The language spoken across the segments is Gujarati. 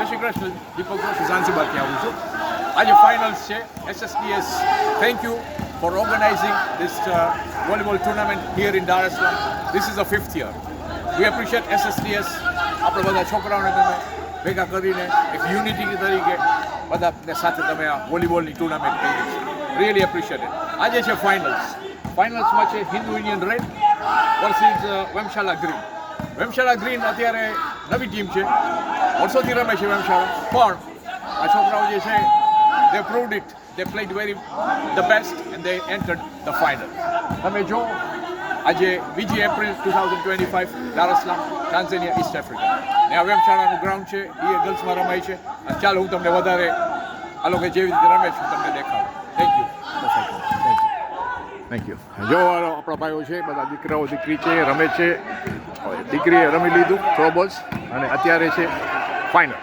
જય શ્રી કૃષ્ણ. દીપક જોશી ઝાંઝીબારથી આવું છું. આજે ફાઇનલ્સ છે SSDS. Thank you for organizing this volleyball tournament here in Dar es Salaam. This is the 5th year. We appreciate SSDS. આપણે બધા છોકરાઓને તમે ભેગા કરીને એક યુનિટી તરીકે બધા સાથે તમે આ વોલીબોલની ટુર્નામેન્ટ કરી છે. Really appreciated. આજે છે ફાઇનલ્સમાં છે હિન્દુ યુનિયન રેડ વર્સિસ વેમશાલા ગ્રીન. વેમશાલા ગ્રીન અત્યારે નવી ટીમ છે, વર્ષોથી રમે છે વેમશાળા, પણ આ છોકરાઓ જે છે they proved it. They played the best and they entered the final. તમે જો આજે 2 એપ્રિલ 2025 દાર es Salaam, Tanzania, East Africa. ને આ વેમશાળાનું ગ્રાઉન્ડ છે, એ ગર્લ્સમાં રમાય છે. અને ચાલો હું તમને વધારે આ લોકો જેવી રીતે રમે છે તમને દેખાડું. Thank you. Thank you. જો આપણા ભાઈઓ છે, બધા દીકરાઓ દીકરી છે, રમે છે. દીકરીએ રમી લીધું થ્રો બોલ્સ અને અત્યારે છે ફાઇનલ.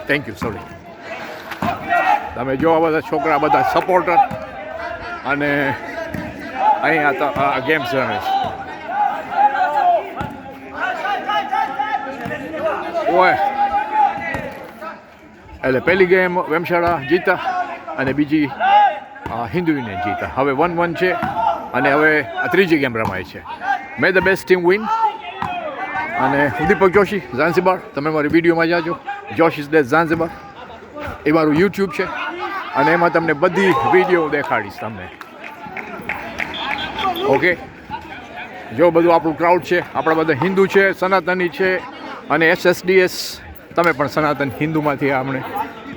Thank you. સોરી. તમે જો આ બધા છોકરા, બધા સપોર્ટર અને અહીંયા તો ગેમ્સ રમે છે. ઓય એટલે પહેલી ગેમ વેમશાળા જીતા અને બીજી હિન્દુ યુનિયન જીતા. હવે 1-1 છે અને હવે આ ત્રીજી ગેમ રમાય છે. મે ધ બેસ્ટ ટીમ વિન. અને હું દીપક જોશી ઝાંઝીબાર. તમે મારી વિડીયોમાં જાજો, જોશીસ ડે ઝાંઝીબાર. એ મારું યુટ્યુબ છે અને એમાં તમને બધી વિડીયો દેખાડીશ તમને. ઓકે, જો બધું આપણું ક્રાઉડ છે, આપણા બધા હિન્દુ છે, સનાતની છે અને SSDS. તમે પણ સનાતન હિન્દુમાંથી આપણે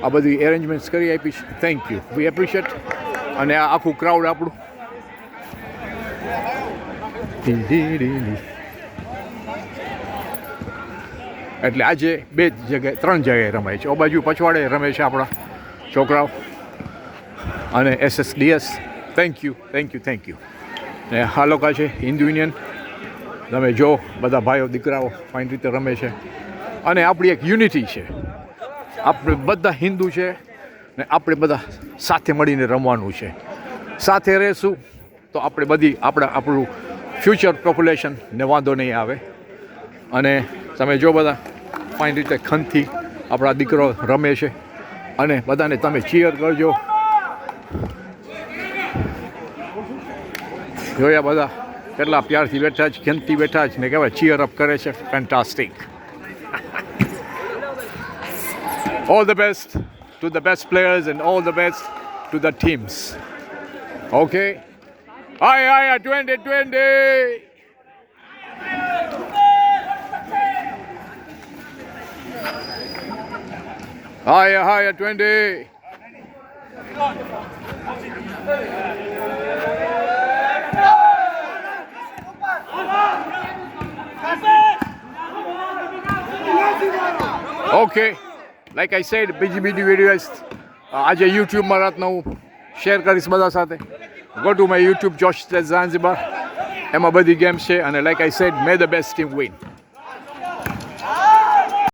આ બધી એરેન્જમેન્ટ્સ કરી આપીશ. Thank you. We appreciate. અને આ આખું ક્રાઉડ આપણું એટલે આજે 3 જગ્યાએ રમાય છે. ઓ બાજુ પછવાડે રમે છે આપણા છોકરાઓ અને SSDS. Thank you. ને આ લોકો છે હિન્દુ યુનિયન. તમે જો બધા ભાઈઓ દીકરાઓ ફાઇન રીતે રમે છે અને આપણી એક યુનિટી છે. આપણે બધા હિન્દુ છે ને આપણે બધા સાથે મળીને રમવાનું છે. સાથે રહેશું તો આપણું ફ્યુચર પોપ્યુલેશનને વાંધો નહીં આવે. અને તમે જો બધા ફાઇન રીતે ખનથી આપણા દીકરો રમે છે અને બધાને તમે ચીયર કરજો. જોયા બધા કેટલા પ્યારથી બેઠા છે, ખનથી બેઠા છે ને કહેવાય ચીયર અપ કરે છે. Fantastic. All the best to the best players and all the best to the teams. Okay? Hi, 2020! Hi, 20! Okay, like I said, બીજી વિડીયોઝ આજે યુટ્યુબમાં રાતના હું શેર કરીશ બધા સાથે. Go to my YouTube Joshi's day Zanzibar. એમાં બધી ગેમ્સ છે અને like I said, May the best team win.